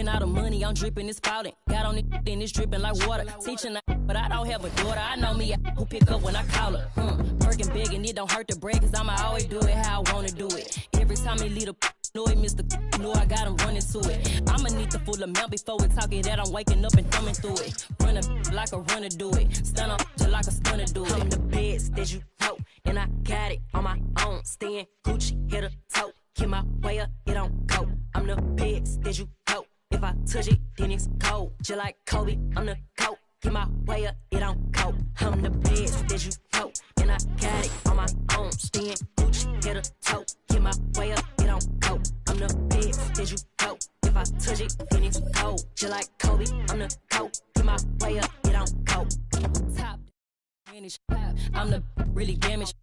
Running out of money, I'm dripping, it's spouting. Got on it, and it's dripping like water. Teaching, but I don't have a daughter. I know me, who pick up when I call her. Working big, and it don't hurt to break, cause I'ma always do it how I wanna do it. Every time he lead a know it, Mr. Know I got him running to it. I'ma need the full amount before we talking that I'm waking up and thumbing through it. Run a like a runner do it. Stun up just like a stunner do it. I'm the best that you know, and I got it on my own. Staying Gucci, hit a toe. Keep my way up, it don't go. I'm the best that you know. If I touch it, then it's cold. Just like Kobe, I'm the coat. Get my way up, it don't go. I'm the best that you know, and I got it on my own. Staying Gucci, hit a toe. Get my way up, it don't go. I'm the best that you know. If I touch it, then it's cold. Just like Kobe, I'm the coat. Get my way up, it don't go. Top. I'm the really damaged.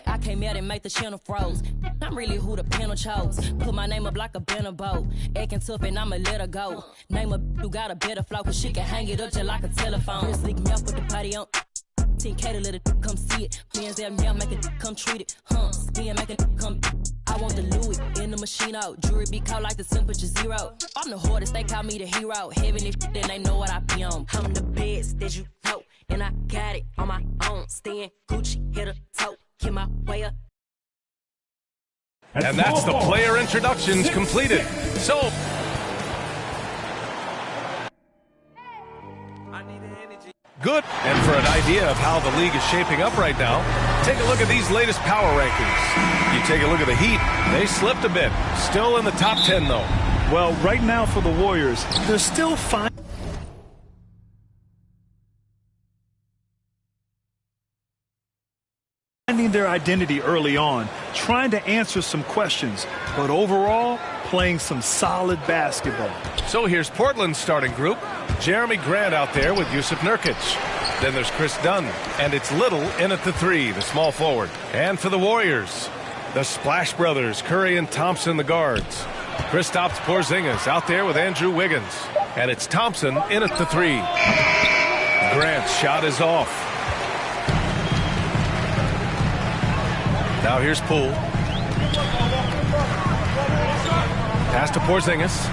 I came out and made the channel froze. I'm really who the panel chose. Put my name up like a banner bow. Acting tough and I'ma let her go. Name a who got a better flow, cause she can hang it up just like a telephone. Just leak me up with the party on. 10K to let it come see it. Friends there now make it come treat it. Spin make it come. I want the Louis in the machine out. Jewelry be caught like the temperature zero. I'm the hardest, they call me the hero. Heaven this shit, then they know what I be on. I'm the best that you know, and I got it on my own. Staying Gucci, hit a toe, get my way up. And that's the player introductions completed. So. Good. And for an idea of how the league is shaping up right now, take a look at these latest power rankings. You take a look at the Heat, they slipped a bit. Still in the top 10, though. Well, right now for the Warriors, they're still fine. Finding their identity early on, trying to answer some questions, but overall, playing some solid basketball. So here's Portland's starting group. Jeremy Grant out there with Jusuf Nurkic. Then there's Chris Dunn, and it's Little in at the 3, the small forward. And for the Warriors, the Splash Brothers, Curry and Thompson, the guards. Kristaps Porzingis out there with Andrew Wiggins. And it's Thompson in at the 3. Grant's shot is off. Now here's Poole. Pass to Porzingis.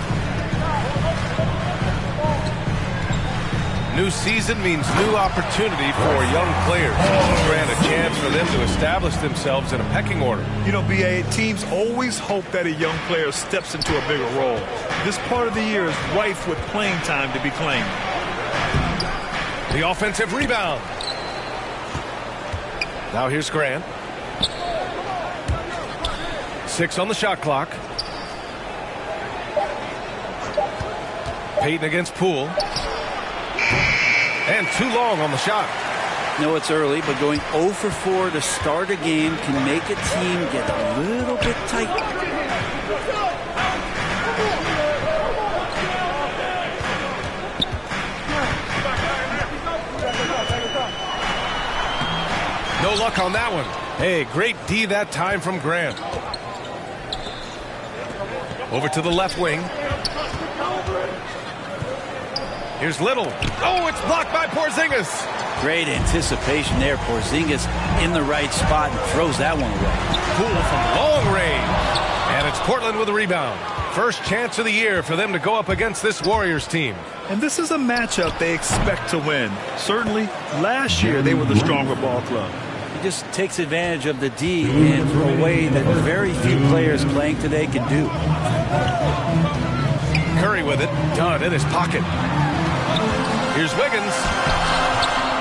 New season means new opportunity for young players. Grant a chance for them to establish themselves in a pecking order. You know, BA, teams always hope that a young player steps into a bigger role. This part of the year is rife with playing time to be claimed. The offensive rebound. Now here's Grant. 6 on the shot clock. Payton against Poole. And too long on the shot. No, it's early, but going 0 for 4 to start a game can make a team get a little bit tight. No luck on that one. Hey, great D that time from Grant. Over to the left wing. Here's Little. Oh, it's blocked by Porzingis. Great anticipation there. Porzingis in the right spot and throws that one away. Poole from long range. And it's Portland with a rebound. First chance of the year for them to go up against this Warriors team. And this is a matchup they expect to win. Certainly, last year they were the stronger ball club. He just takes advantage of the D in a way that very few players playing today can do. Curry with it. Dunn in his pocket. Here's Wiggins.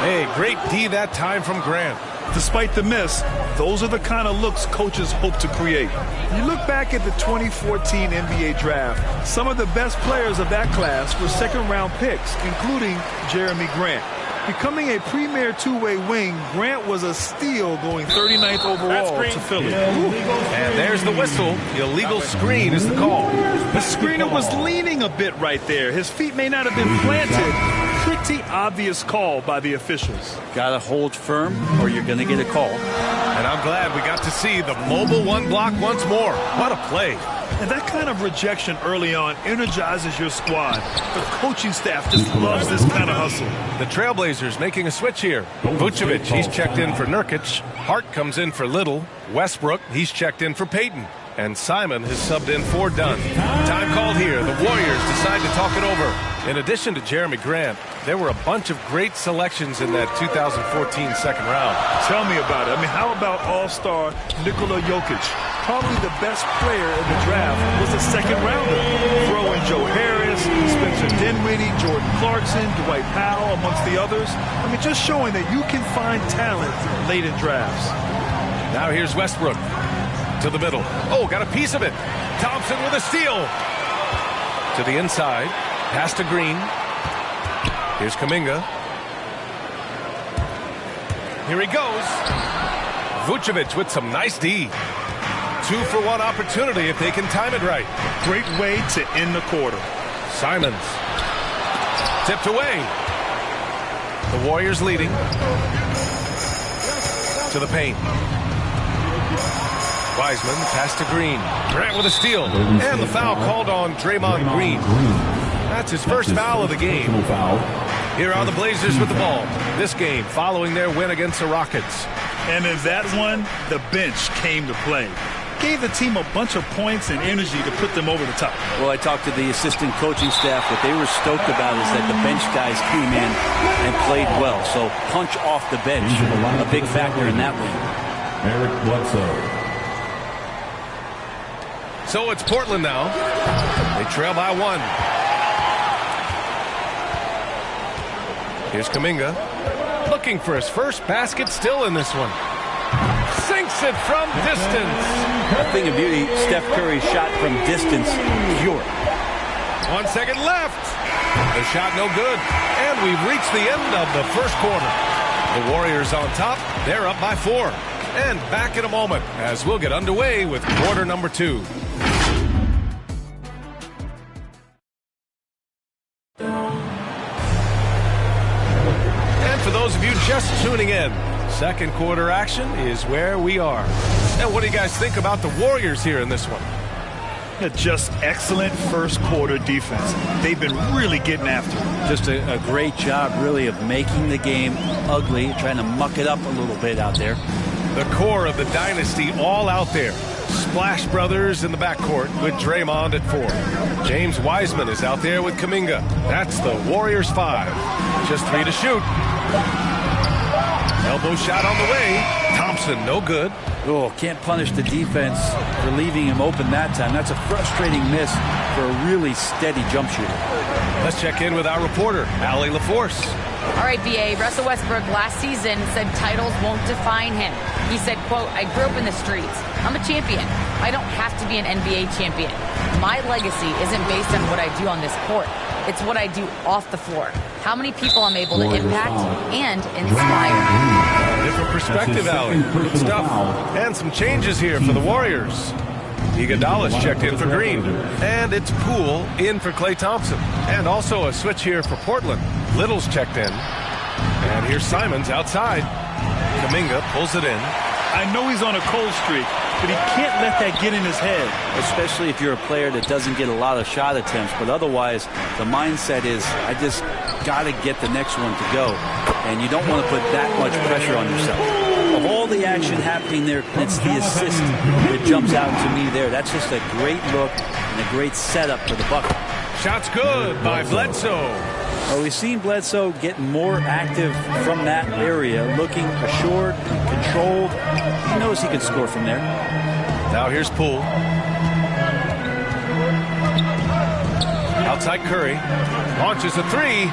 Hey, great D that time from Grant. Despite the miss, those are the kind of looks coaches hope to create. You look back at the 2014 NBA draft, some of the best players of that class were second-round picks, including Jeremy Grant. Becoming a premier two-way wing, Grant was a steal going 39th overall to Philly. And there's the whistle. Illegal screen is the call. The screener was leaning a bit right there. His feet may not have been planted. Pretty obvious call by the officials. Got to hold firm or you're going to get a call. And I'm glad we got to see the mobile one block once more. What a play. And that kind of rejection early on energizes your squad. The coaching staff just loves this kind of hustle. The Trailblazers making a switch here. Vucevic, he's checked in for Nurkic. Hart comes in for Little. Westbrook, he's checked in for Payton. And Simon has subbed in for Dunn. Time called here. The Warriors decide to talk it over. In addition to Jeremy Grant, there were a bunch of great selections in that 2014 second round. Tell me about it. I mean, how about all-star Nikola Jokic? Probably the best player in the draft was a second rounder. Throw in Joe Harris, Spencer Dinwiddie, Jordan Clarkson, Dwight Powell, amongst the others. I mean, just showing that you can find talent late in drafts. Now here's Westbrook to the middle. Oh, got a piece of it. Thompson with a steal. To the inside. Pass to Green. Here's Kuminga. Here he goes. Vucevic with some nice D. 2-for-1 opportunity if they can time it right. Great way to end the quarter. Simons. Tipped away. The Warriors leading. To the paint. Wiseman, pass to Green. Grant with a steal. And the foul called on Draymond Green. That's his first foul of the game. Here are the Blazers with the ball. This game following their win against the Rockets. And in that one, the bench came to play. Gave the team a bunch of points and energy to put them over the top. Well, I talked to the assistant coaching staff. What they were stoked about is that the bench guys came in and played well. So punch off the bench, a big factor in that win. Eric Bledsoe. So it's Portland now. They trail by 1. Here's Kuminga. Looking for his first basket, still in this one. Sinks it from distance. A thing of beauty, Steph Curry's shot from distance, pure. 1 second left. The shot no good. And we've reached the end of the first quarter. The Warriors on top. They're up by 4. And back in a moment as we'll get underway with quarter number 2. And for those of you just tuning in, second quarter action is where we are. And what do you guys think about the Warriors here in this one? Just excellent first quarter defense. They've been really getting after it. Just a great job, really, of making the game ugly, trying to muck it up a little bit out there. The core of the dynasty all out there. Splash Brothers in the backcourt with Draymond at 4. James Wiseman is out there with Kuminga. That's the Warriors 5. Just 3 to shoot. Elbow shot on the way. Thompson, no good. Oh, can't punish the defense for leaving him open that time. That's a frustrating miss for a really steady jump shooter. Let's check in with our reporter, Allie LaForce. All right, BA, Russell Westbrook last season said titles won't define him. He said, quote, I grew up in the streets. I'm a champion. I don't have to be an NBA champion. My legacy isn't based on what I do on this court. It's what I do off the floor. How many people I'm able to impact and inspire. Different perspective, Allie. Good stuff. And some changes here for the Warriors. Iguodala's checked in for Green. And it's Poole in for Klay Thompson. And also a switch here for Portland. Little's checked in. And here's Simons outside. Kuminga pulls it in. I know he's on a cold streak, but he can't let that get in his head. Especially if you're a player that doesn't get a lot of shot attempts. But otherwise, the mindset is, I just got to get the next one to go. And you don't want to put that much pressure on yourself. Of all the action happening there, it's the assist that jumps out to me there. That's just a great look and a great setup for the bucket. Shot's good by Bledsoe. Well, we've seen Bledsoe get more active from that area, looking assured, controlled. He knows he can score from there. Now here's Poole. Outside Curry. Launches a 3.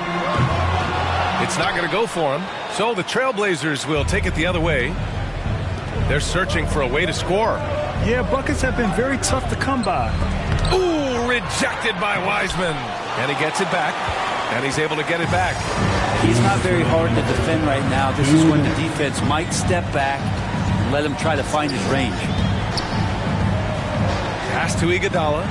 It's not going to go for him. So the Trailblazers will take it the other way. They're searching for a way to score. Yeah, buckets have been very tough to come by. Ooh, rejected by Wiseman. And he gets it back. And he's able to get it back. He's not very hard to defend right now. This is when the defense might step back and let him try to find his range. Pass to Iguodala.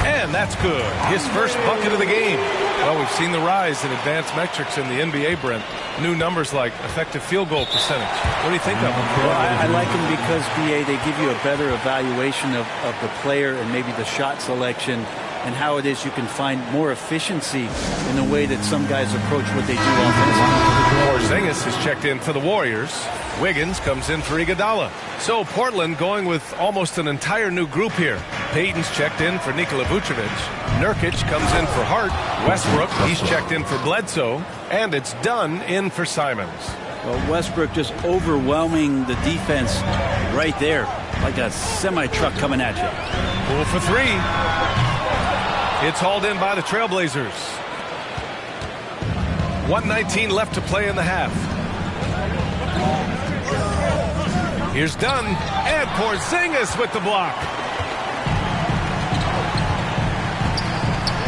And that's good. His first bucket of the game. Well, we've seen the rise in advanced metrics in the NBA, Brent. New numbers like effective field goal percentage. What do you think of them? Well, I like them because, BA, they give you a better evaluation of the player and maybe the shot selection and how it is you can find more efficiency in the way that some guys approach what they do offensively. Porzingis is checked in for the Warriors. Wiggins comes in for Iguodala. So Portland going with almost an entire new group here. Payton's checked in for Nikola Vucevic. Nurkic comes in for Hart. Westbrook, he's checked in for Bledsoe. And it's Dunn in for Simons. Well, Westbrook just overwhelming the defense right there, like a semi-truck coming at you. Poole for three. It's hauled in by the Trailblazers. 1:19 left to play in the half. Here's Dunn, and Porzingis with the block.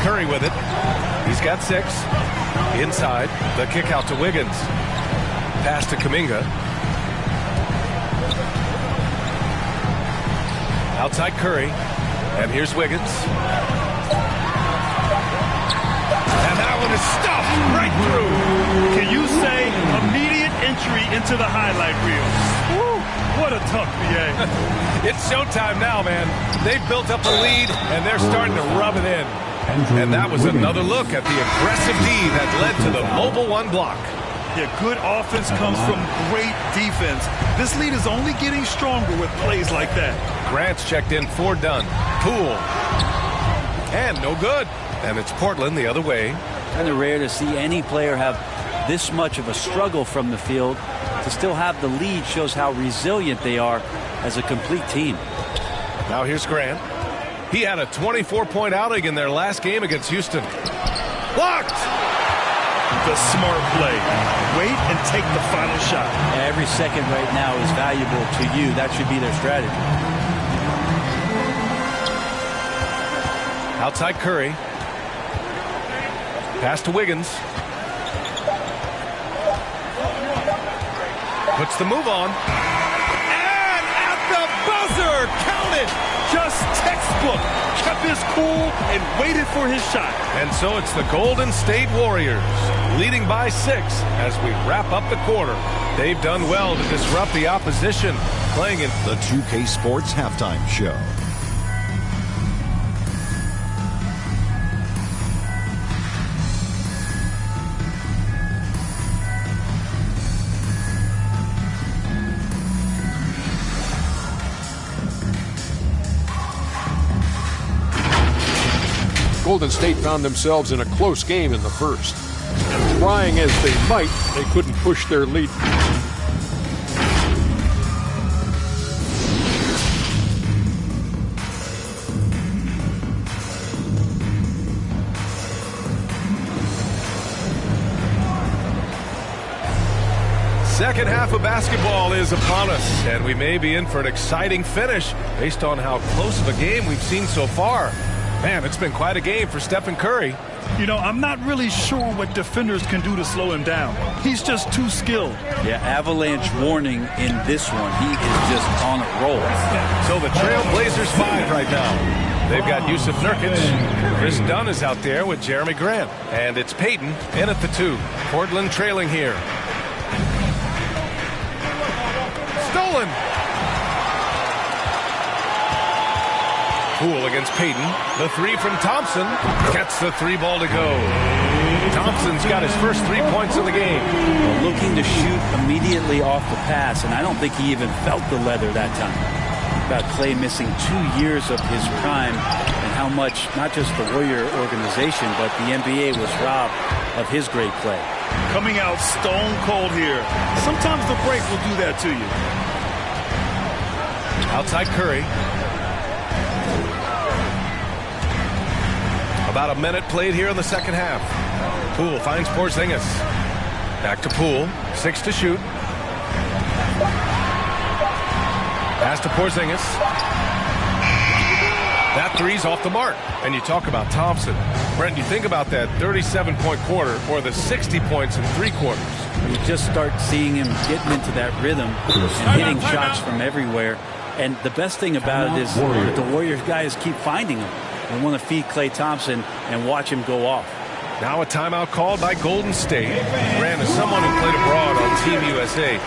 Curry with it. He's got 6. Inside, the kick out to Wiggins. Pass to Kuminga. Outside Curry. And here's Wiggins. And that one is stuffed right through. Can you say immediate entry into the highlight reel? Woo, what a tough BA. It's showtime now, man. They've built up a lead, and they're starting to rub it in. And that was another look at the aggressive D that led to the mobile one block. Yeah, good offense comes from great defense. This lead is only getting stronger with plays like that. Grant's checked in for Dunn. Poole. And no good. And it's Portland the other way. Kind of rare to see any player have this much of a struggle from the field. To still have the lead shows how resilient they are as a complete team. Now here's Grant. He had a 24-point outing in their last game against Houston. Blocked! The smart play. Wait and take the final shot. Every second right now is valuable to you. That should be their strategy. Outside Curry. Pass to Wiggins. Puts the move on. And at the buzzer! Counted! Just textbook. Kept his cool and waited for his shot. And so it's the Golden State Warriors leading by 6 as we wrap up the quarter. They've done well to disrupt the opposition, playing in the 2K Sports Halftime Show. Golden State found themselves in a close game in the first. Trying as they might, they couldn't push their lead. Second half of basketball is upon us, and we may be in for an exciting finish based on how close of a game we've seen so far. Man, it's been quite a game for Stephen Curry. You know, I'm not really sure what defenders can do to slow him down. He's just too skilled. Yeah, avalanche warning in this one. He is just on a roll. So the Trailblazers 5 right now. They've got Yusuf Nurkic. Chris Dunn is out there with Jeremy Grant. And it's Payton in at the 2. Portland trailing here. Stolen. Poole against Payton. The 3 from Thompson. Gets the 3 ball to go. Thompson's got his first 3 points of the game. Looking to shoot immediately off the pass, and I don't think he even felt the leather that time. About Clay missing 2 years of his prime, and how much, not just the Warrior organization, but the NBA was robbed of his great play. Coming out stone cold here. Sometimes the break will do that to you. Outside Curry. About a minute played here in the second half. Poole finds Porzingis. Back to Poole. 6 to shoot. Pass to Porzingis. That 3's off the mark. And you talk about Thompson. Brent, you think about that 37-point quarter or the 60 points in 3 quarters. You just start seeing him getting into that rhythm and hitting shots from everywhere. And the best thing about it is that the Warriors guys keep finding him. They want to feed Klay Thompson and watch him go off. Now a timeout called by Golden State. Grant, as someone who played abroad on Team USA,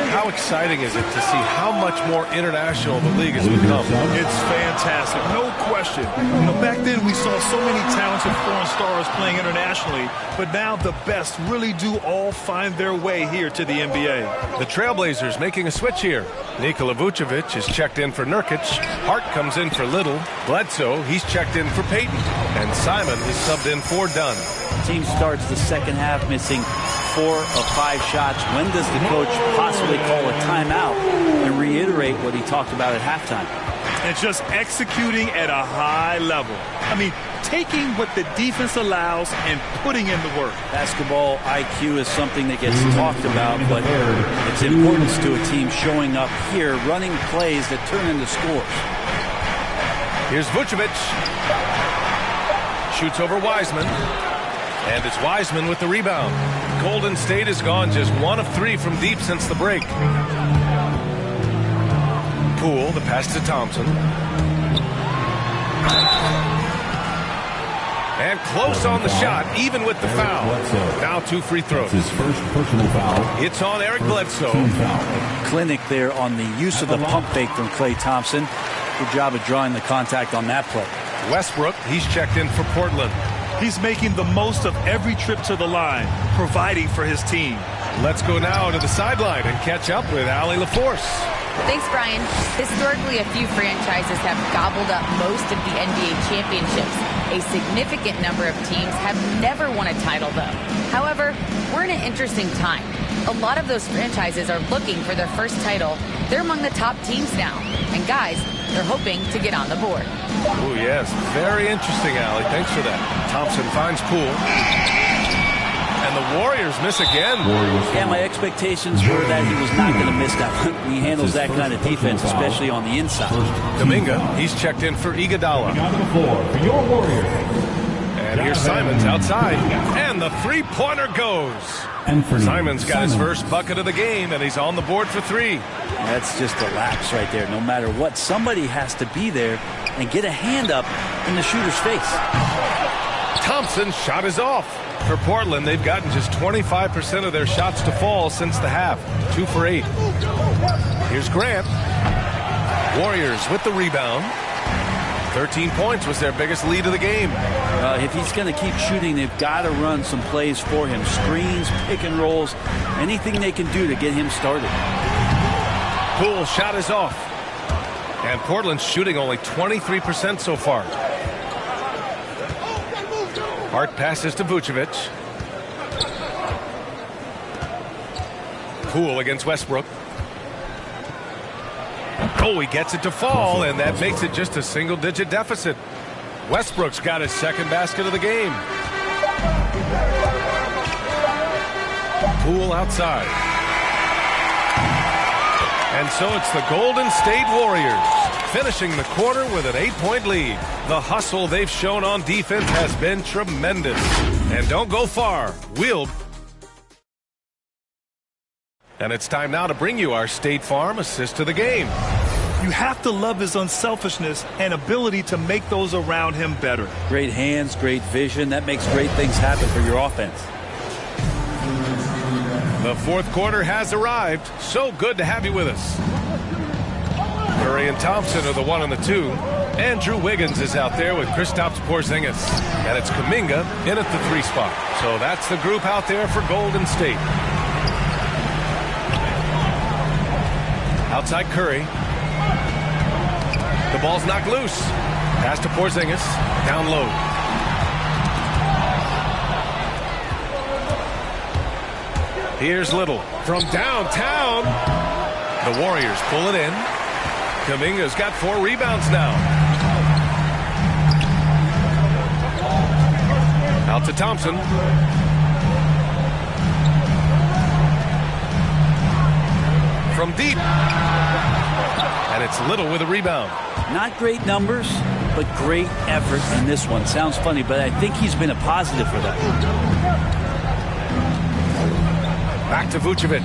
how exciting is it to see how much more international the league has become? It's fantastic, no question. You know, back then we saw so many talented foreign stars playing internationally, but now the best really do all find their way here to the NBA. The Trailblazers making a switch here. Nikola Vucevic is checked in for Nurkic. Hart comes in for Little. Bledsoe, he's checked in for Payton. And Simon is subbed in for Dunn. Team starts the second half missing 4 of 5 shots. When does the coach possibly call a timeout and reiterate what he talked about at halftime? And just executing at a high level. I mean, taking what the defense allows and putting in the work. Basketball IQ is something that gets talked about, but its importance to a team showing up here, running plays that turn into scores. Here's Vucevic. Shoots over Wiseman. And it's Wiseman with the rebound. Golden State has gone just 1 of 3 from deep since the break. Poole, the pass to Thompson. And close on the shot, even with the foul. Now 2 free throws. His first personal foul. It's on Eric Bledsoe. Clinic there on the use of the pump fake from Klay Thompson. Good job of drawing the contact on that play. Westbrook, he's checked in for Portland. He's making the most of every trip to the line, providing for his team. Let's go now to the sideline and catch up with Allie LaForce. Thanks, Brian. Historically, a few franchises have gobbled up most of the NBA championships. A significant number of teams have never won a title, though. However, we're in an interesting time. A lot of those franchises are looking for their first title. They're among the top teams now. And guys, they're hoping to get on the board. Oh, yes. Very interesting, Allie. Thanks for that. Thompson finds Poole. And the Warriors miss again. Yeah, my expectations were that he was not going to miss that one. He handles that kind of defense, especially on the inside. Kuminga, he's checked in for Iguodala. For your Warriors. And here's Simons outside. And the three-pointer goes. Simons got his first bucket of the game, and he's on the board for 3. That's just a lapse right there. No matter what, somebody has to be there and get a hand up in the shooter's face. Thompson's shot is off. For Portland, they've gotten just 25% of their shots to fall since the half. 2 for 8. Here's Grant. Warriors with the rebound. 13 points was their biggest lead of the game. If he's going to keep shooting, they've got to run some plays for him. Screens, pick and rolls, anything they can do to get him started. Poole shot is off. And Portland's shooting only 23% so far. Hart passes to Vucevic. Poole against Westbrook. Oh, he gets it to fall, and that makes it just a single-digit deficit. Westbrook's got his second basket of the game. Poole outside. And so it's the Golden State Warriors finishing the quarter with an 8-point lead. The hustle they've shown on defense has been tremendous. And don't go far. And it's time now to bring you our State Farm assist to the game. You have to love his unselfishness and ability to make those around him better. Great hands, great vision. That makes great things happen for your offense. The fourth quarter has arrived. So good to have you with us. Curry and Thompson are the 1 and the 2. Andrew Wiggins is out there with Kristaps Porzingis. And it's Kuminga in at the 3 spot. So that's the group out there for Golden State. Outside Curry. The ball's knocked loose. Pass to Porzingis. Down low. Here's Little from downtown. The Warriors pull it in. Kuminga's got 4 rebounds now. Out to Thompson. From deep. And it's Little with a rebound. Not great numbers, but great effort in this one. Sounds funny, but I think he's been a positive for that. Back to Vucevic.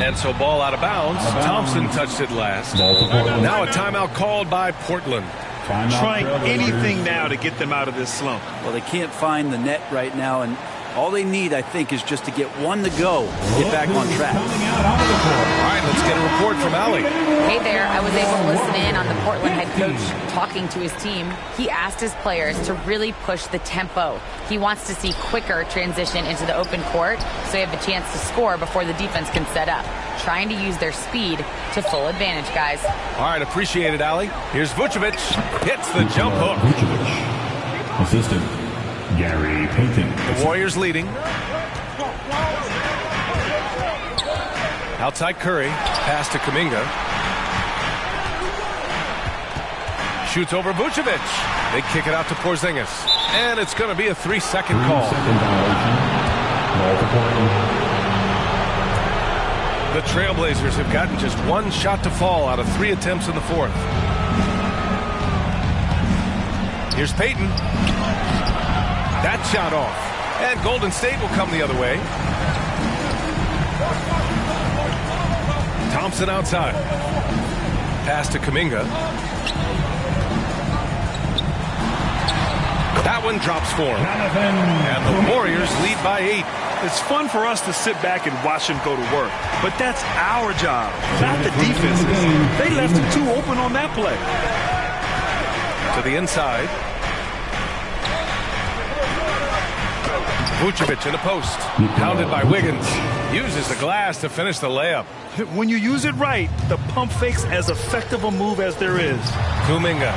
And so ball out of bounds. Thompson touched it last. Now a timeout called by Portland. Trying anything now to get them out of this slump. Well, they can't find the net right now, and All they need, I think, is just to get one to go and get back on track. All right, let's get a report from Allie. Hey there, I was able to listen in on the Portland head coach talking to his team. He asked his players to really push the tempo. He wants to see quicker transition into the open court so they have a chance to score before the defense can set up. Trying to use their speed to full advantage, guys. All right, appreciate it, Allie. Here's Vucevic. Hits the jump hook. Vucevic. Assistant, Gary Payton. The Warriors leading. Outside Curry. Pass to Kuminga. Shoots over Vucevic. They kick it out to Porzingis. And it's going to be a 3-second call. 3-second violation. Ball to Portland. The Trailblazers have gotten just one shot to fall out of 3 attempts in the fourth. Here's Payton. That shot off. And Golden State will come the other way. Thompson outside. Pass to Kuminga. That one drops for him. And the Warriors lead by 8. It's fun for us to sit back and watch them go to work. But that's our job, not the defense's. They left it too open on that play. To the inside. Vucevic in the post. Pounded by Wiggins. Uses the glass to finish the layup. When you use it right, the pump fake's as effective a move as there is. Kuminga.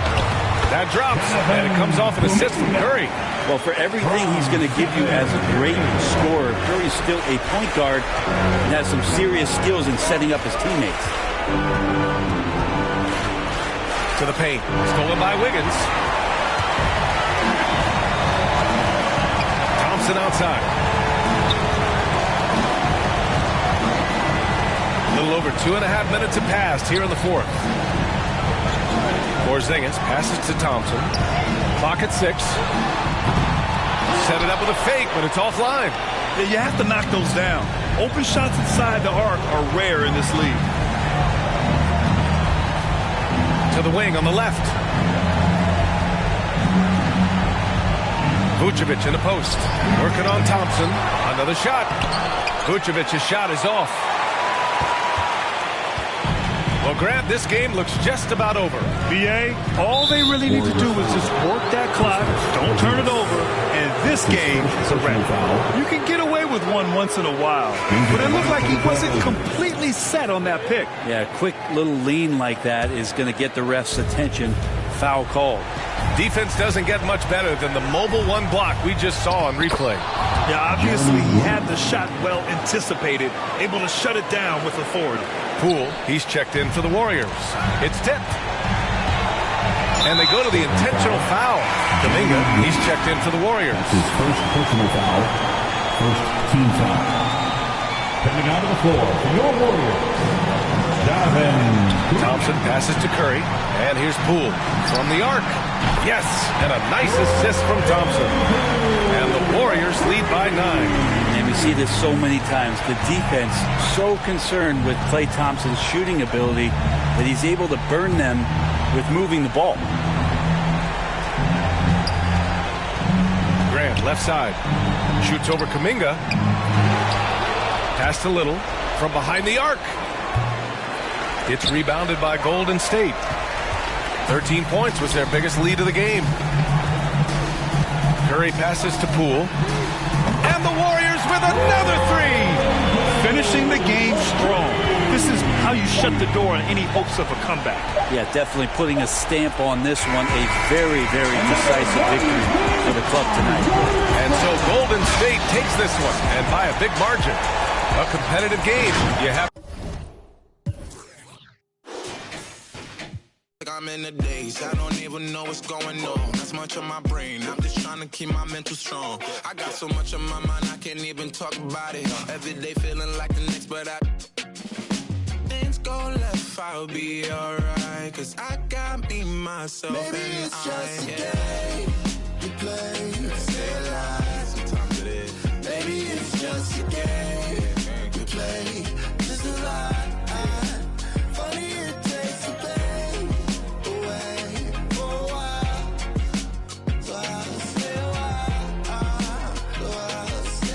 That drops, and it comes off an assist from Curry. Well, for everything he's going to give you as a great scorer, Curry's still a point guard and has some serious skills in setting up his teammates. To the paint. Stolen by Wiggins. Thompson outside. A little over 2.5 minutes have passed here in the fourth. Porzingis passes to Thompson. Clock at 6. Set it up with a fake, but it's offline. Yeah, you have to knock those down. Open shots inside the arc are rare in this league. To the wing on the left. Vucevic in the post. Working on Thompson. Another shot. Vucevic's shot is off. Well, Grant, this game looks just about over. BA, all they really need to do is just work that clock, don't turn it over, and this game is a wrap. You can get away with one once in a while, but it looked like he wasn't completely set on that pick. Yeah, a quick little lean like that is going to get the ref's attention. Foul called. Defense doesn't get much better than the mobile one block we just saw on replay. Yeah, obviously he had the shot well anticipated, able to shut it down with authority. Poole, he's checked in for the Warriors. It's tipped. And they go to the intentional foul. Kuminga, he's checked in for the Warriors. His first personal foul, first team foul. Coming out of the floor for your Warriors, Thompson passes to Curry, and here's Poole from the arc. Yes, and a nice assist from Thompson. And the Warriors lead by 9. And we see this so many times. The defense so concerned with Klay Thompson's shooting ability that he's able to burn them with moving the ball. Grant, left side. Shoots over Kuminga. Pass to Little from behind the arc. It's rebounded by Golden State. 13 points was their biggest lead of the game. Curry passes to Poole. And the Warriors with another 3. Finishing the game strong. This is how you shut the door on any hopes of a comeback. Yeah, definitely putting a stamp on this one. A very, very decisive victory for the club tonight. And so Golden State takes this one, and by a big margin. A competitive game. You have... I'm in the days, I don't even know what's going on. That's much on my brain, I'm just trying to keep my mental strong. I got so much on my mind, I can't even talk about it. Every day feeling like the next, but things go left, I'll be alright. Cause I got me, myself, maybe and it's just a game you play, stay alive. Sometimes it is. Maybe it's just a game you play, just a lie. Funny it takes a pain away for a while. So I'll stay a while. So I'll stay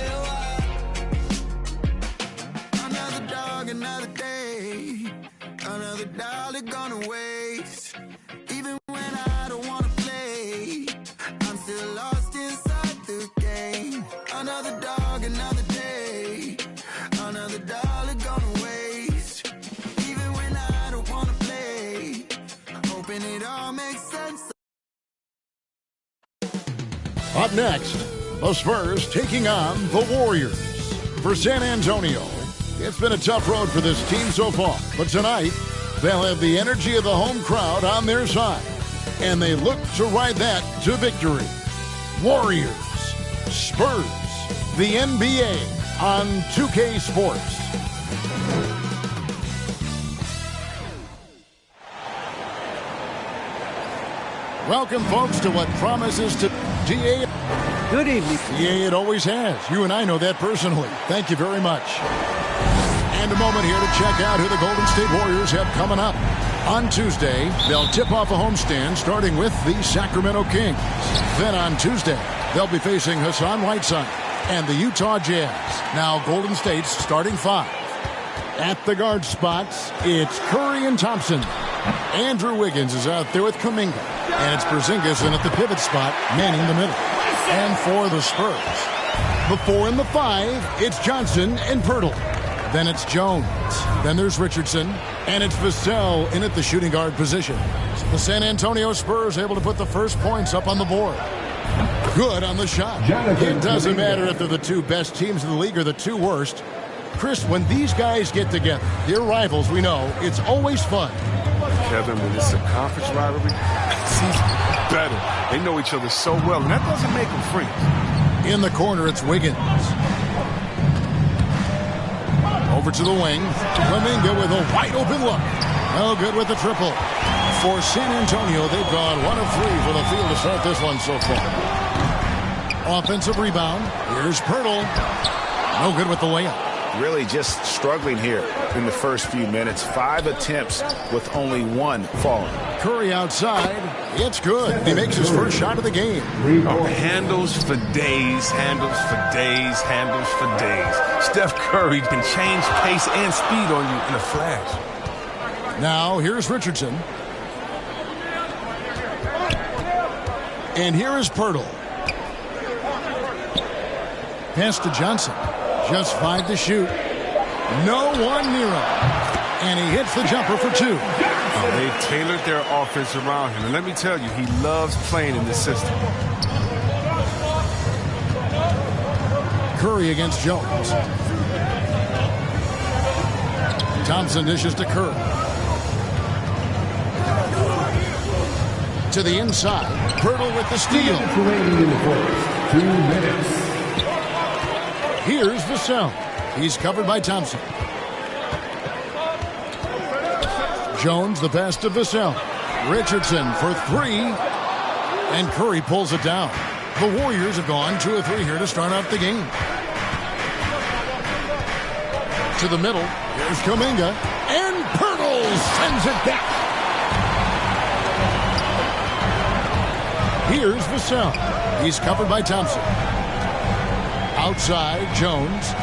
Up next, the Spurs taking on the Warriors. For San Antonio, it's been a tough road for this team so far. But tonight, they'll have the energy of the home crowd on their side. And they look to ride that to victory. Warriors, Spurs, the NBA on 2K Sports. Welcome, folks, to what promises to DA. Good evening. Yeah, it always has. You and I know that personally. Thank you very much. And a moment here to check out who the Golden State Warriors have coming up. On Tuesday, they'll tip off a homestand starting with the Sacramento Kings. Then on Tuesday, they'll be facing Hassan Whiteside and the Utah Jazz. Now Golden State's starting five. At the guard spots, it's Curry and Thompson. Andrew Wiggins is out there with Kuminga. And it's Porzingis in at the pivot spot, manning the middle. And for the Spurs, the 4 and the 5, it's Johnson and Pirtle. Then it's Jones. Then there's Richardson. And it's Vassell in at the shooting guard position. The San Antonio Spurs able to put the first points up on the board. Good on the shot. It doesn't matter if they're the two best teams in the league or the two worst. Chris, when these guys get together, they're rivals, we know, it's always fun. Kevin, when it's a conference rivalry, it's better. They know each other so well, and that doesn't make them friends. In the corner, it's Wiggins. Over to the wing. Kuminga with a wide-open look. No good with the triple. For San Antonio, they've gone 1 of 3 for the field to start this one so far. Offensive rebound. Here's Pirtle. No good with the layup. Really just struggling here in the first few minutes. 5 attempts with only 1 falling. Curry outside. It's good. He makes his first shot of the game. Handles for days, handles for days, handles for days. Steph Curry can change pace and speed on you in a flash. Now here's Richardson. And here is Pirtle. Pass to Johnson. Just 5 to shoot. No one near him. And he hits the jumper for 2. They tailored their offense around him. And let me tell you, he loves playing in this system. Curry against Jones. Thompson dishes to Curry. To the inside. Pirtle with the steal. 2 minutes. Here's Vassell. He's covered by Thompson. Jones, the pass to Vassell. Richardson for 3. And Curry pulls it down. The Warriors have gone 2 of 3 here to start off the game. To the middle. Here's Kuminga. And Pirtle sends it back. Here's Vassell. He's covered by Thompson. Outside, Jones.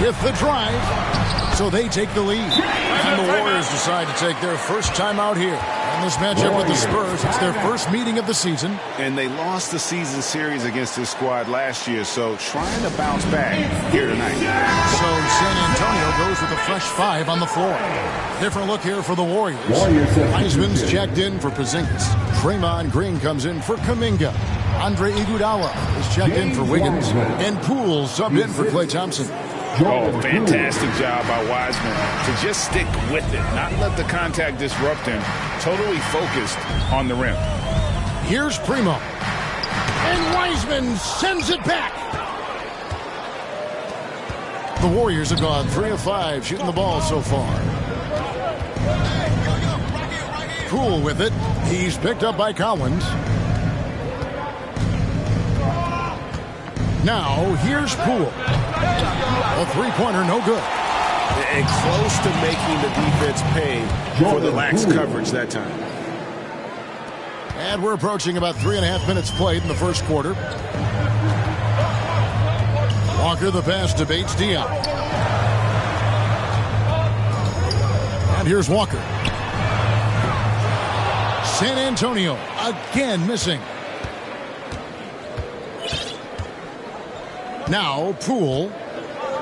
With the drive. So they take the lead. And the Warriors decide to take their first time out here. In this matchup with the Spurs, it's their first meeting of the season. And they lost the season series against this squad last year, so trying to bounce back here tonight. So San Antonio goes with a fresh 5 on the floor. Different look here for the Warriors. Wiseman's checked in for Porzingis. Draymond Green comes in for Kuminga. Andre Iguodala is checked in for Wiggins. And Poole subbed in for Klay Thompson. Oh, fantastic job by Wiseman to just stick with it, not let the contact disrupt him. Totally focused on the rim. Here's Primo. And Wiseman sends it back. The Warriors have gone 3 of 5 shooting the ball so far. Poole with it. He's picked up by Collins. Now, here's Poole. A 3-pointer, no good. And close to making the defense pay for the lax coverage that time. And we're approaching about 3.5 minutes played in the first quarter. Walker the pass to Bates Diop. And here's Walker. San Antonio again missing. Now Poole.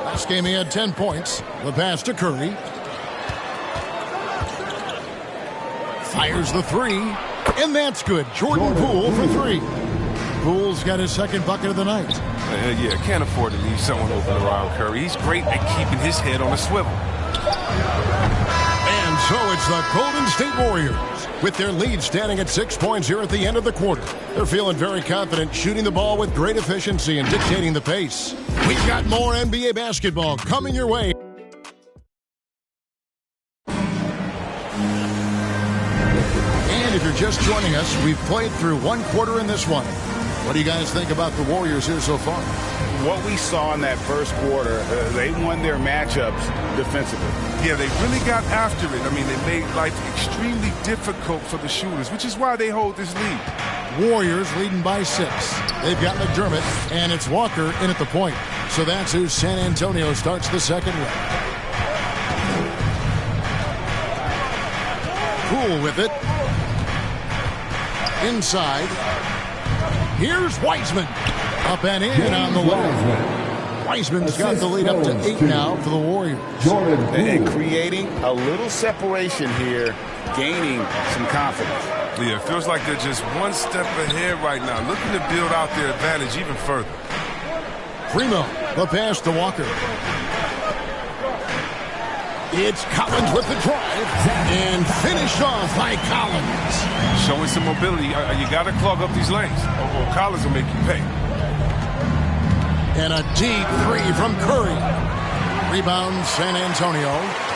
Last game he had 10 points. The pass to Curry. Fires the 3. And that's good. Jordan Poole for 3. Poole's got his second bucket of the night. Yeah, can't afford to leave someone open around Curry. He's great at keeping his head on a swivel. And so it's the Golden State Warriors with their lead standing at 6 points here at the end of the quarter. They're feeling very confident, shooting the ball with great efficiency and dictating the pace. We've got more NBA basketball coming your way. And if you're just joining us, we've played through one quarter in this one. What do you guys think about the Warriors here so far? What we saw in that first quarter, they won their matchups defensively. Yeah, they really got after it. I mean, they made life extremely difficult for the shooters, which is why they hold this lead. Warriors leading by 6. They've got McDermott, and it's Walker in at the point. So that's who San Antonio starts the second with. Poole with it. Inside. Here's Wiseman. Up and in on the way. Wiseman's got the lead up to 8 now for the Warriors. And creating a little separation here, gaining some confidence. Yeah, it feels like they're just one step ahead right now, looking to build out their advantage even further. Primo, the pass to Walker. It's Collins with the drive, and finished off by Collins. Showing some mobility. You got to clog up these lanes, or Collins will make you pay. And a deep 3 from Curry. Rebound, San Antonio.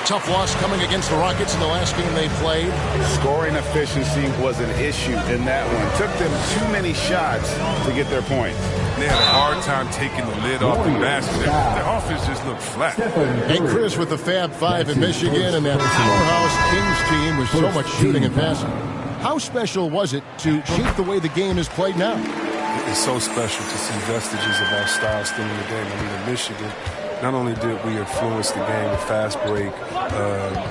Tough loss coming against the Rockets in the last game they played. Scoring efficiency was an issue in that one. Took them too many shots to get their points. They had a hard time taking the lid off the basket. Their offense just looked flat. Hey, Chris, with the Fab Five in Michigan and that powerhouse Kings team with so much shooting and passing, how special was it to shape the way the game is played now? It's so special to see vestiges of our style still in the game. I mean, in Michigan, not only did we influence the game with fast break,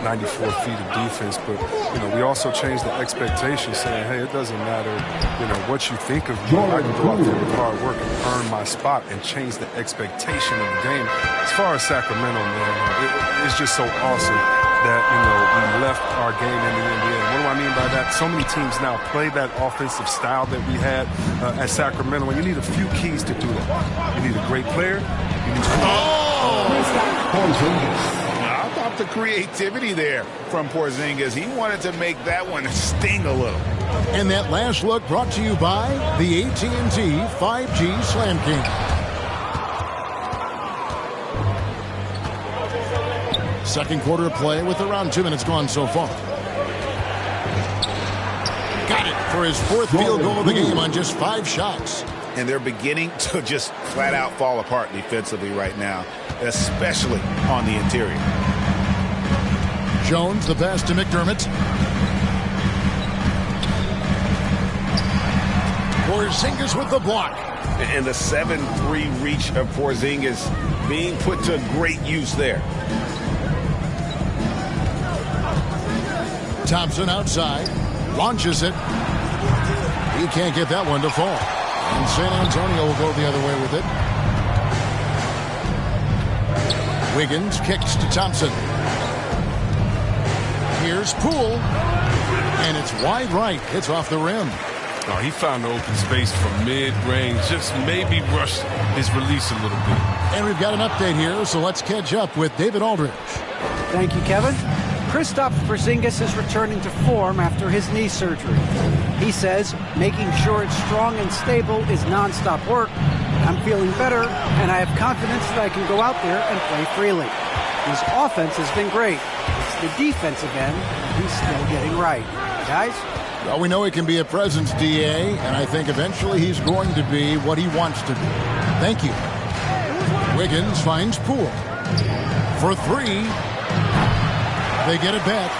94 feet of defense, but, we also changed the expectation, saying, hey, it doesn't matter, what you think of me. I can go out there with hard work and earn my spot and change the expectation of the game. As far as Sacramento, man, it's just so awesome that, we left our game in the NBA. What do I mean by that? So many teams now play that offensive style that we had at Sacramento, and you need a few keys to do that. You need a great player. You need How about the creativity there from Porzingis? He wanted to make that one sting a little. And that last look brought to you by the AT&T 5G Slam King. Second quarter of play with around 2 minutes gone so far. Got it for his 4th field goal of the game on just 5 shots. And they're beginning to just flat out fall apart defensively right now, especially on the interior. Jones, the pass to McDermott. Porzingis with the block. And the 7-3 reach of Porzingis being put to great use there. Thompson outside, launches it. He can't get that one to fall. And San Antonio will go the other way with it. Wiggins kicks to Thompson. Here's Poole. And it's wide right. It's off the rim. Oh, he found the open space from mid-range. Just maybe rushed his release a little bit. And we've got an update here, so let's catch up with David Aldridge. Thank you, Kevin. Kristaps Porzingis is returning to form after his knee surgery. He says making sure it's strong and stable is nonstop work. I'm feeling better, and I have confidence that I can go out there and play freely. His offense has been great. It's the defensive end he's still getting right. Guys? Well, we know he can be a presence, DA, and I think eventually he's going to be what he wants to be. Thank you. Wiggins finds Poole. For 3. They get it back.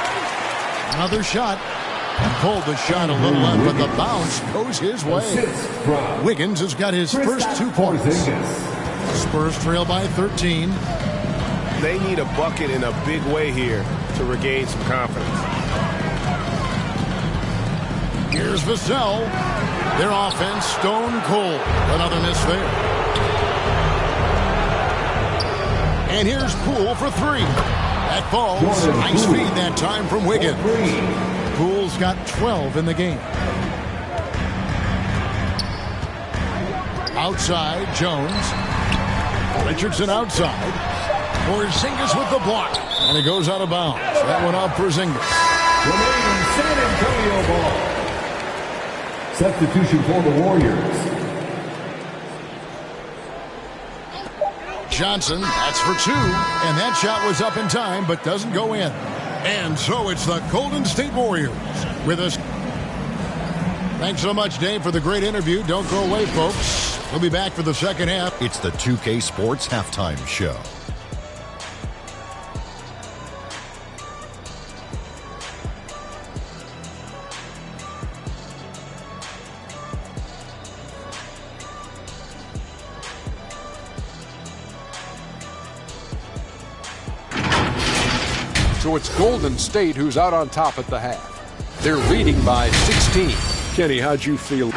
Another shot. Pulled the shot a little up, but the bounce goes his way. Wiggins has got his first 2 points. Spurs trail by 13. They need a bucket in a big way here to regain some confidence. Here's Vassell. Their offense stone cold. Another miss there. And here's Poole for 3. That falls. Nice feed that time from Wiggins. Poole's got 12 in the game. Outside, Jones. Richardson outside. Porzingis with the block. And it goes out of bounds. That one off Porzingis. Remaining San Antonio ball. Substitution for the Warriors. Johnson, that's for two. And that shot was up in time, but doesn't go in. And so it's the Golden State Warriors with us. Thanks so much, Dave, for the great interview. Don't go away, folks. We'll be back for the second half. It's the 2K Sports Halftime Show. So it's Golden State who's out on top at the half. They're leading by 16. Kenny, how'd you feel?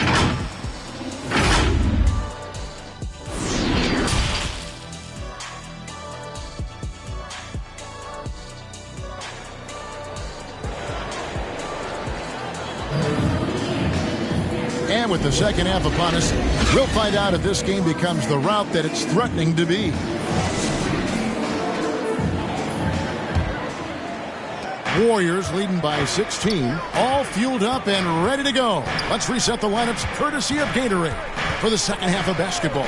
And with the second half upon us, we'll find out if this game becomes the rout that it's threatening to be. Warriors leading by 16, all fueled up and ready to go. Let's reset the lineups courtesy of Gatorade for the second half of basketball.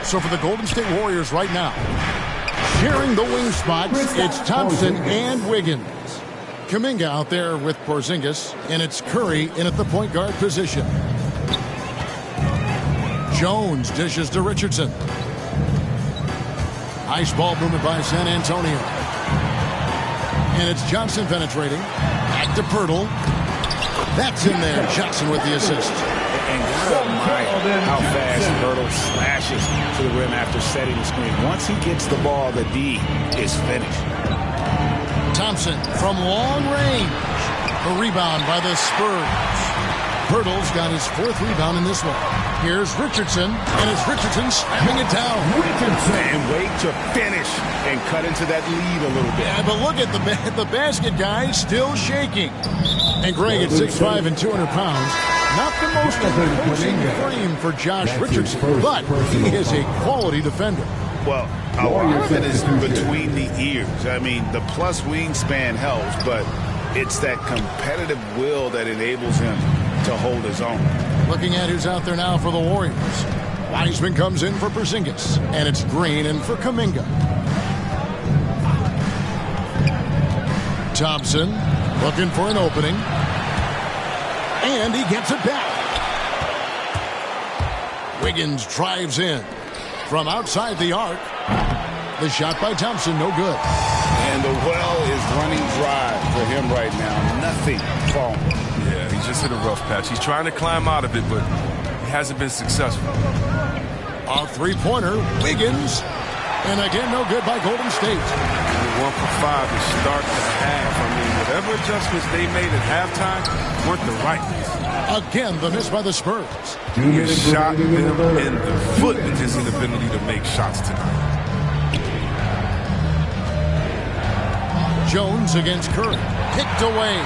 So for the Golden State Warriors right now, sharing the wing spots, it's Thompson and Wiggins. Kuminga out there with Porzingis, and it's Curry in at the point guard position. Jones dishes to Richardson. Ice ball movement by San Antonio. And it's Johnson penetrating. Back to Pirtle. That's in there. Johnson with the assist. And gotta admire how fast Pirtle slashes to the rim after setting the screen. Once he gets the ball, the D is finished. Thompson from long range. A rebound by the Spurs. Pirtle's got his fourth rebound in this one. Here's Richardson, and it's Richardson slamming it down. And wait to finish and cut into that lead a little bit. Yeah, but look at the basket guy still shaking. And Greg at 6'5" and 200 pounds. Not the most imposing frame for Josh Richardson, but he is a quality defender. Well, a lot of it is between the ears. I mean, the plus wingspan helps, but it's that competitive will that enables him to hold his own. Looking at who's out there now for the Warriors. Wiseman comes in for Porzingis, and it's Green in for Kuminga. Thompson looking for an opening, and he gets it back. Wiggins drives in from outside the arc. The shot by Thompson, no good. And the well is running dry for him right now. Nothing falling. Yeah, he's just hit a rough patch. He's trying to climb out of it, but he hasn't been successful. A three-pointer, Wiggins. And again, no good by Golden State. 1 for 5 to start the half. I mean, whatever adjustments they made at halftime weren't the right ones. Again, the miss by the Spurs. He shot them in the foot with his inability to make shots tonight. Jones against Curry. Kicked away.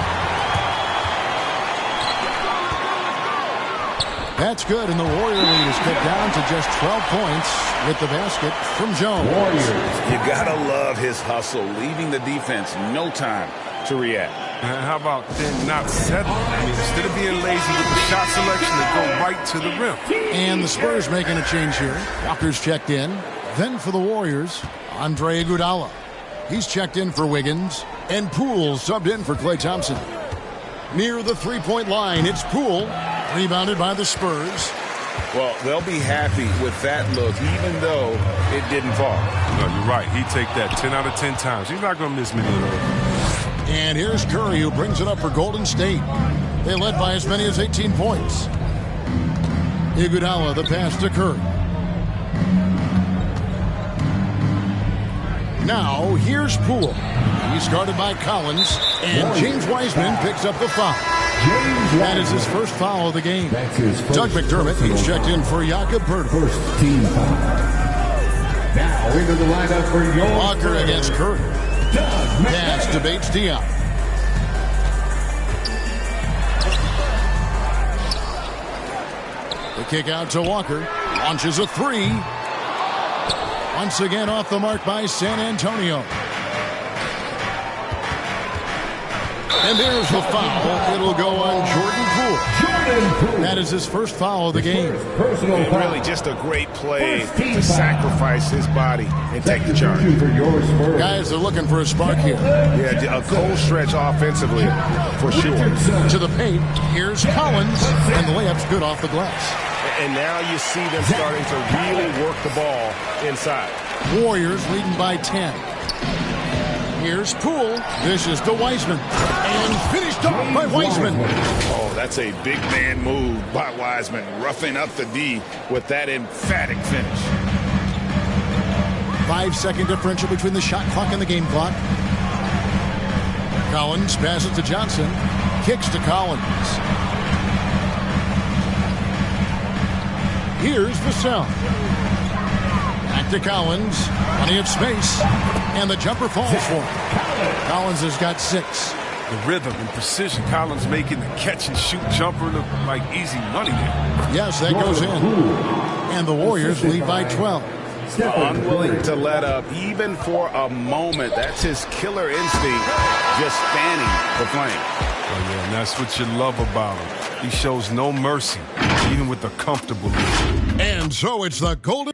That's good, and the Warrior lead is cut down to just 12 points with the basket from Jones. You gotta love his hustle, leaving the defense no time to react. How about then not settling? I mean, instead of being lazy with the shot selection, they go right to the rim. And the Spurs making a change here. Walker's checked in. Then for the Warriors, Andre Iguodala. He's checked in for Wiggins. And Poole subbed in for Klay Thompson. Near the three-point line, it's Poole. Rebounded by the Spurs. Well, they'll be happy with that look, even though it didn't fall. No, you're right. He'd take that 10 out of 10 times. He's not going to miss many of those. And here's Curry, who brings it up for Golden State. They led by as many as 18 points. Iguodala, the pass to Curry. Now, here's Poole. He's guarded by Collins, and James Wiseman picks up the foul. That is his first foul of the game. Doug McDermott, he's checked in for Jakob Poeltl. First team foul. Now into the lineup for your Walker against Curry. Pass to Bates Diop. The kick out to Walker. Launches a three. Once again off the mark by San Antonio. And there's the foul. It'll go on Jordan Poole. That is his first foul of the game. And really just a great play to sacrifice his body and take the charge. Guys are looking for a spark here. Yeah, a cold stretch offensively for sure. To the paint. Here's Collins. And the layup's good off the glass. And now you see them starting to really work the ball inside. Warriors leading by 10. Here's Poole. This is to Wiseman. And finished off by Wiseman. Oh, that's a big man move by Wiseman. Roughing up the D with that emphatic finish. 5-second differential between the shot clock and the game clock. Collins passes to Johnson. Kicks to Collins. Here's Vassell. Back to Collins. Plenty of space. And the jumper falls for him. Collins has got 6. The rhythm and precision. Collins making the catch-and-shoot jumper look like easy money there. Yes, that goes in. And the Warriors lead by 12. Unwilling to let up, even for a moment. That's his killer instinct, just fanning the flame. Oh, yeah, and that's what you love about him. He shows no mercy, even with a comfortable lead. And so it's the Golden.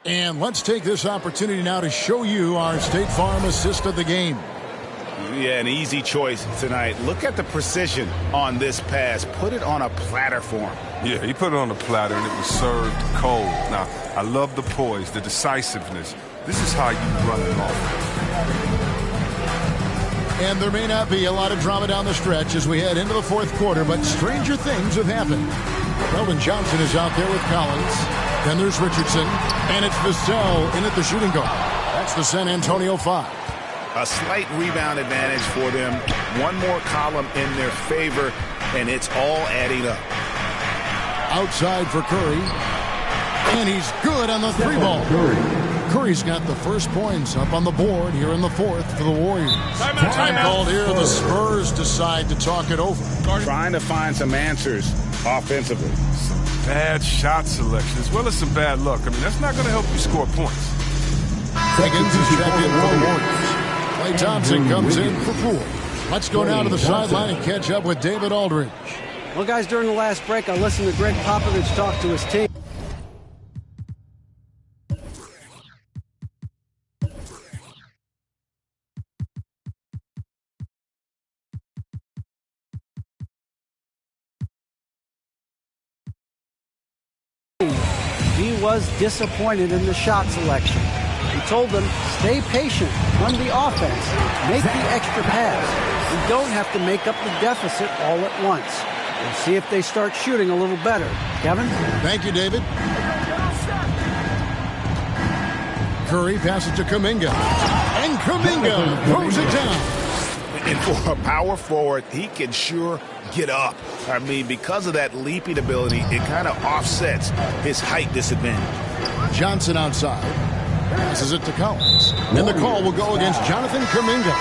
And let's take this opportunity now to show you our State Farm assist of the game. Yeah, an easy choice tonight. Look at the precision on this pass. Put it on a platter for him. Yeah, he put it on a platter and it was served cold. Now, I love the poise, the decisiveness. This is how you run it off. And there may not be a lot of drama down the stretch as we head into the fourth quarter, but stranger things have happened. Weldon Johnson is out there with Collins. Then there's Richardson. And it's Vassell in at the shooting guard. That's the San Antonio 5. A slight rebound advantage for them. One more column in their favor, and it's all adding up. Outside for Curry. And he's good on the 3-ball. Curry's got the first points up on the board here in the fourth for the Warriors. Time called here. The Spurs decide to talk it over. Trying to find some answers offensively. Some bad shot selection as well as some bad luck. I mean, that's not going to help you score points. Higgins is checked in for the Warriors. Klay Thompson comes in for Poole. Let's go down to the sideline and catch up with David Aldridge. Well, guys, during the last break, I listened to Greg Popovich talk to his team. He was disappointed in the shot selection. He told them, stay patient, run the offense, make the extra pass. You don't have to make up the deficit all at once. We'll see if they start shooting a little better. Kevin? Thank you, David. Curry passes to Kuminga. And Kuminga throws it down. And for a power forward, he can sure get up. I mean, because of that leaping ability, it kind of offsets his height disadvantage. Johnson outside. Passes it to Collins. And the call will go against Jonathan Kuminga.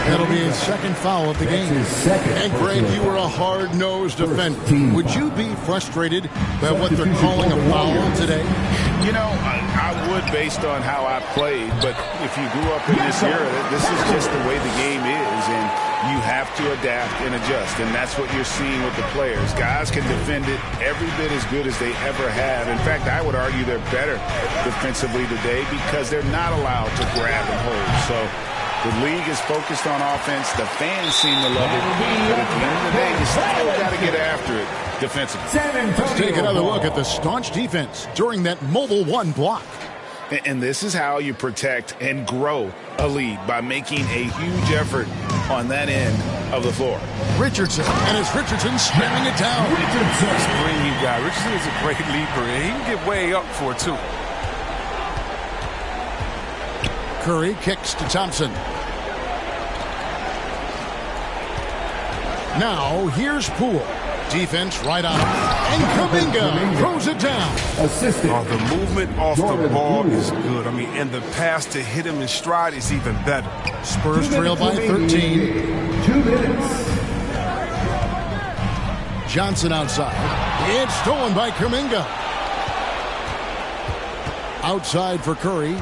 That'll be his second foul of the game. And Greg, you were a hard-nosed defender. Would you be frustrated by what they're calling a foul today? You know, I would based on how I played, but if you grew up in this era, this is just the way the game is, and you have to adapt and adjust, and that's what you're seeing with the players. Guys can defend it every bit as good as they ever have. In fact, I would argue they're better defensively today because they're not allowed to grab and hold. So the league is focused on offense. The fans seem to love it, but at the end of the day, you still got to get after it defensively. Let's take another look at the staunch defense during that Mobile One block. And this is how you protect and grow a lead, by making a huge effort on that end of the floor. Richardson, and it's Richardson spamming it down. Screen you got. Richardson is a great leaper, and he can get way up for it, too. Curry kicks to Thompson. Now, here's Poole. Defense right on. And Kuminga throws it down. The movement off the ball is good. I mean, and the pass to hit him in stride is even better. Spurs trail by 13. 2 minutes. Johnson outside. It's stolen by Kuminga. Outside for Curry.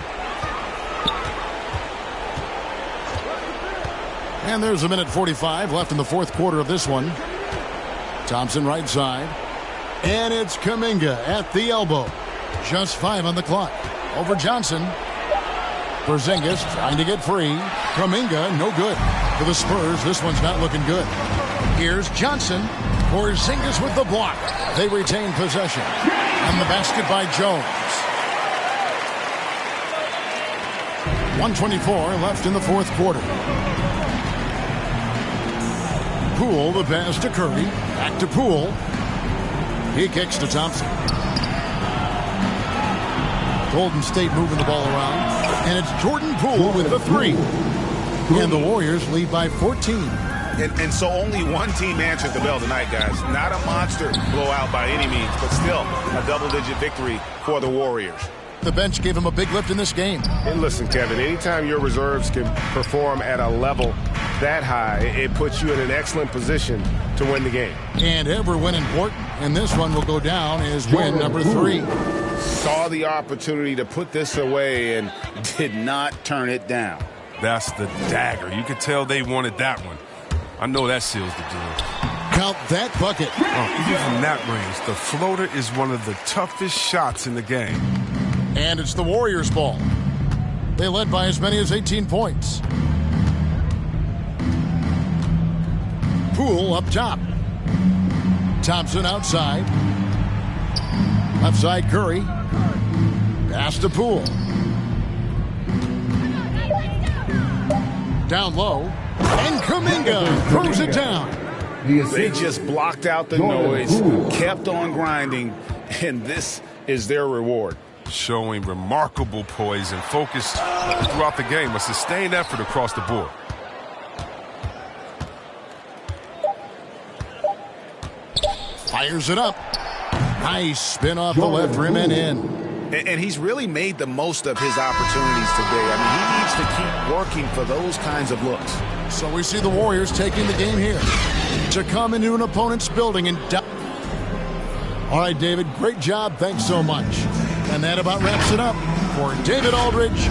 And there's a minute 45 left in the fourth quarter of this one. Thompson right side. And it's Kuminga at the elbow. Just 5 on the clock. Over Johnson. Porzingis trying to get free. Kuminga, no good. For the Spurs, this one's not looking good. Here's Johnson. Porzingis with the block. They retain possession. And the basket by Jones. 1:24 left in the fourth quarter. Poole, the pass to Curry. Back to Poole. He kicks to Thompson. Golden State moving the ball around. And it's Jordan Poole with the three. And the Warriors lead by 14. And so only one team answered the bell tonight, guys. Not a monster blowout by any means, but still a double-digit victory for the Warriors. The bench gave him a big lift in this game. And listen, Kevin, anytime your reserves can perform at a level that high, it puts you in an excellent position to win the game. And every win important. And this one will go down as win number 3. Saw the opportunity to put this away and did not turn it down. That's the dagger. You could tell they wanted that one. I know that seals the deal. Count that bucket. Even from that range, the floater is one of the toughest shots in the game. And it's the Warriors' ball. They led by as many as 18 points. Poole up top. Thompson outside. Left side Curry. Pass to Poole. Down low. And Kuminga throws it down. They just blocked out the noise, kept on grinding, and this is their reward. Showing remarkable poise and focus throughout the game. A sustained effort across the board. Fires it up. Nice spin off the left rim and in. And he's really made the most of his opportunities today. I mean, he needs to keep working for those kinds of looks. So we see the Warriors taking the game here to come into an opponent's building and all right, David, great job. Thanks so much. And that about wraps it up. For David Aldridge,